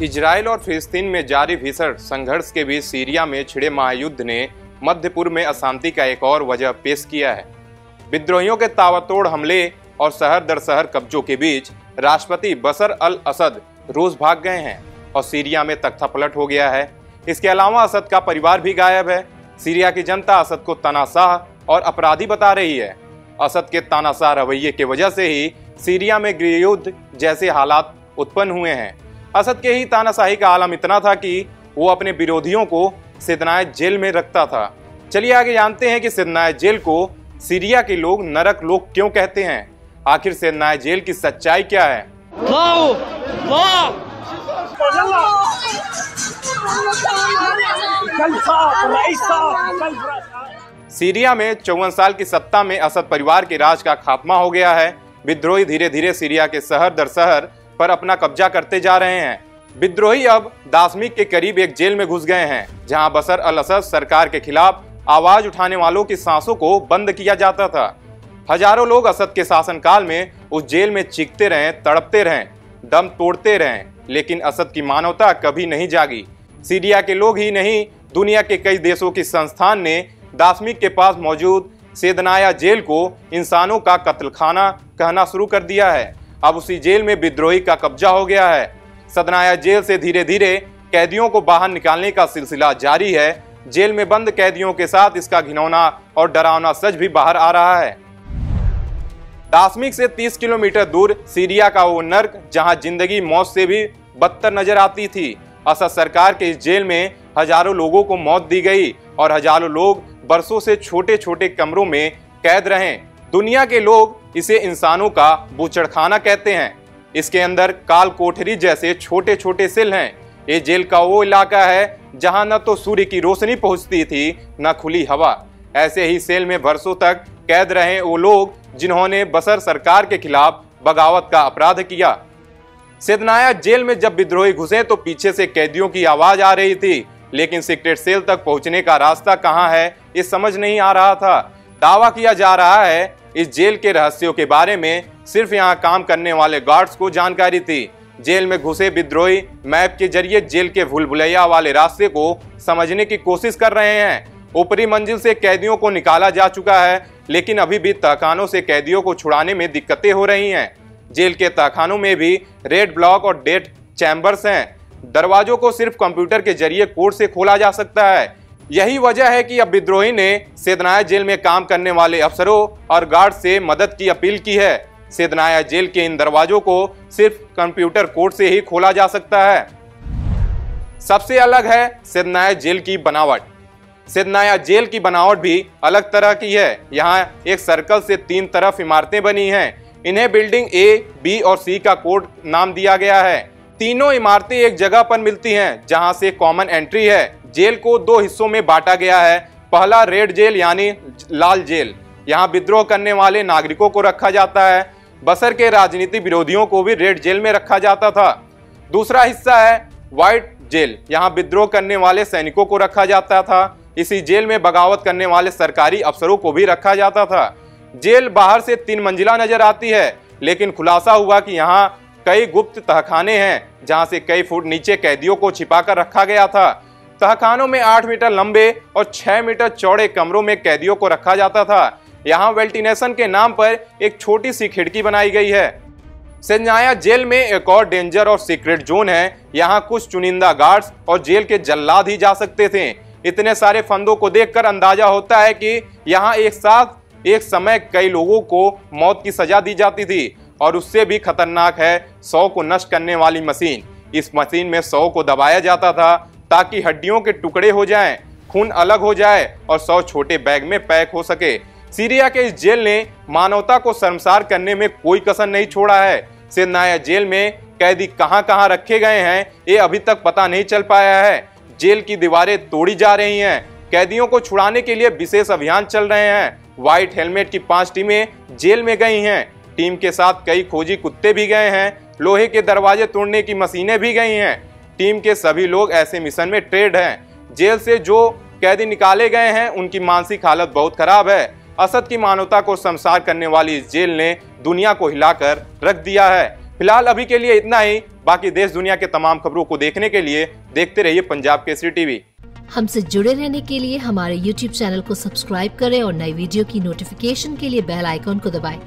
Israel और फिलिस्तीन में जारी भीषण संघर्ष के बीच सीरिया में छिड़े महायुद्ध ने मध्य पूर्व में अशांति का एक और वजह पेश किया है। विद्रोहियों के ताबड़तोड़ हमले और शहर दर शहर कब्जों के बीच राष्ट्रपति बशर अल असद रूस भाग गए हैं और सीरिया में तख्तापलट हो गया है। इसके अलावा असद का परिवार भी गायब है। सीरिया की जनता असद को तानाशाह और अपराधी बता रही है। असद के तानाशाह रवैये की वजह से ही सीरिया में गृहयुद्ध जैसे हालात उत्पन्न हुए हैं। असद के ही तानाशाही का आलम इतना था कि वो अपने विरोधियों को सिदनाए जेल में रखता था। चलिए आगे जानते हैं कि सिदनाए जेल को सीरिया के लोग नरक लोक क्यों कहते हैं। आखिर सिदनाए जेल की सच्चाई क्या है। सीरिया में 54 साल की सत्ता में असद परिवार के राज का खात्मा हो गया है। विद्रोही धीरे धीरे सीरिया के शहर दर शहर पर अपना कब्जा करते जा रहे हैं। विद्रोही अब दाशमिक के करीब एक जेल में घुस गए हैं, जहां बशर अल असद सरकार के खिलाफ आवाज उठाने वालों की सांसों को बंद किया जाता था। हजारों लोग असद के शासनकाल में उस जेल में चीखते रहे, तड़पते रहे, दम तोड़ते रहे, लेकिन असद की मानवता कभी नहीं जागी। सीरिया के लोग ही नहीं, दुनिया के कई देशों की संस्थान ने दाशमिक के पास मौजूद सेदनाया जेल को इंसानों का कत्लखाना कहना शुरू कर दिया है। अब उसी जेल में विद्रोही का कब्जा हो गया है। सदनाया जेल से धीरे धीरे कैदियों को बाहर निकालने का सिलसिला जारी है। जेल में बंद कैदियों के साथ इसका घिनौना और डरावना सच भी बाहर आ रहा है। दाशमिक से 30 किलोमीटर दूर सीरिया का वो नर्क जहां जिंदगी मौत से भी बदतर नजर आती थी। असद सरकार के इस जेल में हजारों लोगों को मौत दी गई और हजारों लोग बरसों से छोटे छोटे कमरों में कैद रहे। दुनिया के लोग इसे इंसानों का बूचड़खाना कहते हैं। इसके अंदर काल कोठरी जैसे छोटे छोटे सेल हैं। ये जेल का वो इलाका है जहां न तो सूर्य की रोशनी पहुंचती थी न खुली हवा। ऐसे ही सेल में बरसों तक कैद रहे वो लोग जिन्होंने बशर सरकार के खिलाफ बगावत का अपराध किया। सेदनाया जेल में जब विद्रोही घुसे तो पीछे से कैदियों की आवाज आ रही थी, लेकिन सीक्रेट सेल तक पहुंचने का रास्ता कहां है ये समझ नहीं आ रहा था। दावा किया जा रहा है इस जेल के रहस्यों के बारे में सिर्फ यहां काम करने वाले गार्ड्स को जानकारी थी। जेल में घुसे विद्रोही मैप के जरिए जेल के भूलभुलैया वाले रास्ते को समझने की कोशिश कर रहे हैं। ऊपरी मंजिल से कैदियों को निकाला जा चुका है, लेकिन अभी भी तहखानों से कैदियों को छुड़ाने में दिक्कतें हो रही हैं। जेल के तहखानों में भी रेड ब्लॉक और डेथ चैम्बर्स हैं। दरवाजों को सिर्फ कंप्यूटर के जरिए कोड से खोला जा सकता है। यही वजह है कि अब विद्रोही ने सेदनाया जेल में काम करने वाले अफसरों और गार्ड से मदद की अपील की है। सेदनाया जेल के इन दरवाजों को सिर्फ कंप्यूटर कोड से ही खोला जा सकता है। सबसे अलग है सेदनाया जेल की बनावट। सेदनाया जेल की बनावट भी अलग तरह की है। यहाँ एक सर्कल से 3 तरफ इमारतें बनी हैं। इन्हें बिल्डिंग ए, बी और सी का कोड नाम दिया गया है। तीनों इमारतें एक जगह पर मिलती हैं, जहां से कॉमन एंट्री है। जेल को 2 हिस्सों में बांटा गया है। पहला रेड जेल यानी लाल जेल, यहाँ विद्रोह करने वाले नागरिकों को रखा जाता है। बशर के राजनीतिक विरोधियों को भी रेड जेल में रखा जाता था। दूसरा हिस्सा है व्हाइट जेल, यहाँ विद्रोह करने वाले सैनिकों को रखा जाता था। इसी जेल में बगावत करने वाले सरकारी अफसरों को भी रखा जाता था। जेल बाहर से 3 मंजिला नजर आती है, लेकिन खुलासा हुआ कि यहाँ कई गुप्त तहखाने हैं, जहां से कई फुट नीचे कैदियों को छिपाकर रखा गया था। तहखानों में 8 मीटर लंबे और 6 मीटर चौड़े कमरों में कैदियों को रखा जाता था। यहाँ वेंटिलेशन के नाम पर एक छोटी सी खिड़की बनाई गई है। सेदनाया जेल में एक और डेंजर और सीक्रेट जोन है। यहाँ कुछ चुनिंदा गार्ड्स और जेल के जल्लाद ही जा सकते थे। इतने सारे फंदों को देखकर अंदाजा होता है कि यहाँ एक साथ एक समय कई लोगों को मौत की सजा दी जाती थी। और उससे भी खतरनाक है 100 को नष्ट करने वाली मशीन। इस मशीन में 100 को दबाया जाता था ताकि हड्डियों के टुकड़े हो जाएं, खून अलग हो जाए और 100 छोटे बैग में पैक हो सके। सीरिया के इस जेल ने मानवता को शर्मसार करने में कोई कसर नहीं छोड़ा है। सेदनाया जेल में कैदी कहां रखे गए हैं ये अभी तक पता नहीं चल पाया है। जेल की दीवारें तोड़ी जा रही हैं। कैदियों को छुड़ाने के लिए विशेष अभियान चल रहे हैं। व्हाइट हेलमेट की 5 टीमें जेल में गई हैं। टीम के साथ कई खोजी कुत्ते भी गए हैं। लोहे के दरवाजे तोड़ने की मशीनें भी गई हैं। टीम के सभी लोग ऐसे मिशन में ट्रेड हैं। जेल से जो कैदी निकाले गए हैं उनकी मानसिक हालत बहुत खराब है। असद की मानवता को शर्मसार करने वाली इस जेल ने दुनिया को हिलाकर रख दिया है। फिलहाल अभी के लिए इतना ही। बाकी देश दुनिया के तमाम खबरों को देखने के लिए देखते रहिए पंजाब केसरी टीवी। हमसे जुड़े रहने के लिए हमारे YouTube चैनल को सब्सक्राइब करें और नई वीडियो की नोटिफिकेशन के लिए बेल आइकॉन को दबाएं।